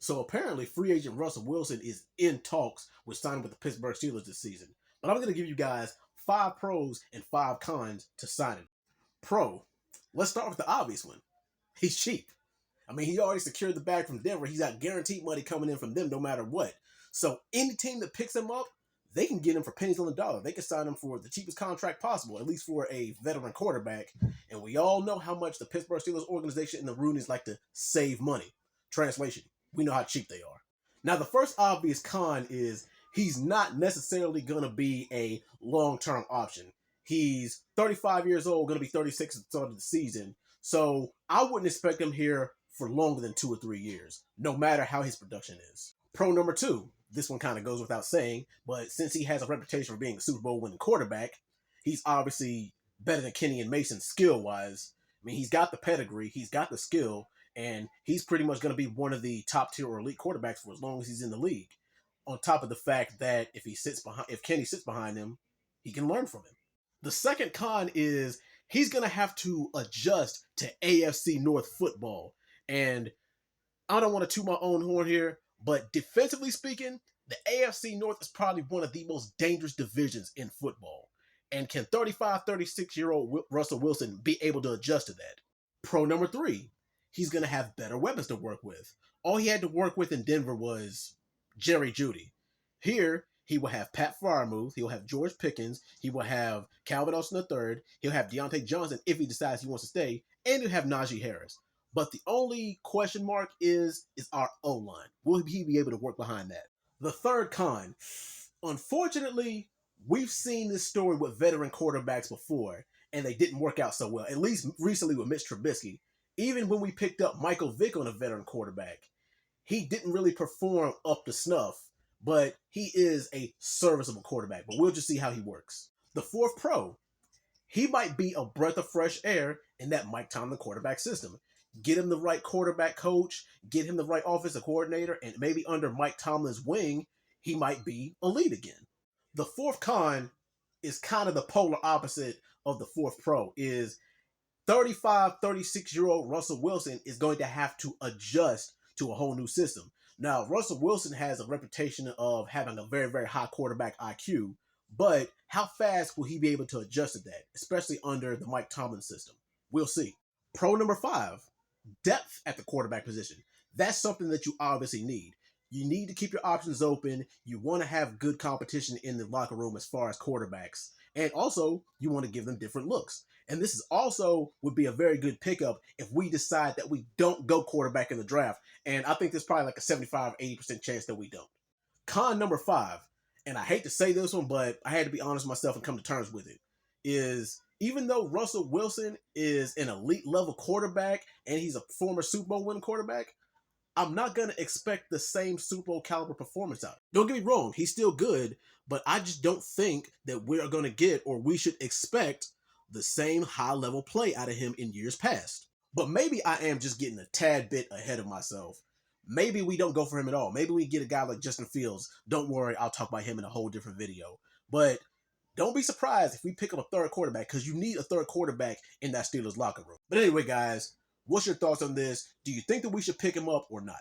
So apparently, free agent Russell Wilson is in talks with signing with the Pittsburgh Steelers this season. But I'm going to give you guys 5 pros and 5 cons to signing. Pro, let's start with the obvious one. He's cheap. I mean, he already secured the bag from Denver. He's got guaranteed money coming in from them no matter what. So any team that picks him up, they can get him for pennies on the dollar. They can sign him for the cheapest contract possible, at least for a veteran quarterback. And we all know how much the Pittsburgh Steelers organization and the Rooney's like to save money. Translation, we know how cheap they are. Now, the first obvious con is he's not necessarily going to be a long-term option. He's 35 years old, going to be 36 at the start of the season. So I wouldn't expect him here for longer than 2 or 3 years, no matter how his production is. Pro number 2, this one kind of goes without saying, but since he has a reputation for being a Super Bowl winning quarterback, he's obviously better than Kenny and Mason skill-wise. I mean, he's got the pedigree, he's got the skill, and he's pretty much going to be one of the top tier or elite quarterbacks for as long as he's in the league. On top of the fact that if Kenny sits behind him, he can learn from him. The second con is he's going to have to adjust to AFC North football. And I don't want to toot my own horn here, but defensively speaking, the AFC North is probably one of the most dangerous divisions in football. And can 35, 36-year-old Russell Wilson be able to adjust to that? Pro number 3, he's going to have better weapons to work with. All he had to work with in Denver was Jerry Jeudy. Here, he will have Pat Freiermuth, he'll have George Pickens, he will have Calvin Austin III, he'll have Deontay Johnson if he decides he wants to stay, and he'll have Najee Harris. But the only question mark is our O-line. Will he be able to work behind that? The third con, unfortunately, we've seen this story with veteran quarterbacks before, and they didn't work out so well, at least recently with Mitch Trubisky. Even when we picked up Michael Vick on a veteran quarterback, he didn't really perform up to snuff, but he is a serviceable quarterback. But we'll just see how he works. The fourth pro, he might be a breath of fresh air in that Mike Tomlin quarterback system. Get him the right quarterback coach, get him the right offensive coordinator, and maybe under Mike Tomlin's wing, he might be elite again. The fourth con is kind of the polar opposite of the fourth pro, is 35, 36-year-old Russell Wilson is going to have to adjust to a whole new system. Now, Russell Wilson has a reputation of having a very, very high quarterback IQ, but how fast will he be able to adjust to that, especially under the Mike Tomlin system? We'll see. Pro number 5, depth at the quarterback position. That's something that you obviously need. You need to keep your options open. You want to have good competition in the locker room as far as quarterbacks. And also, you want to give them different looks. And this is also would be a very good pickup if we decide that we don't go quarterback in the draft. And I think there's probably like a 75, 80% chance that we don't. Con number 5, and I hate to say this one, but I had to be honest with myself and come to terms with it, is even though Russell Wilson is an elite level quarterback and he's a former Super Bowl winning quarterback, I'm not going to expect the same Super Bowl caliber performance out. Don't get me wrong, he's still good, but I just don't think that we're going to get, or we should expect, the same high level play out of him in years past. But maybe I am just getting a tad bit ahead of myself. Maybe we don't go for him at all. Maybe we get a guy like Justin Fields. Don't worry, I'll talk about him in a whole different video. But don't be surprised if we pick up a third quarterback, because you need a third quarterback in that Steelers locker room. But anyway, guys, what's your thoughts on this? Do you think that we should pick him up or not?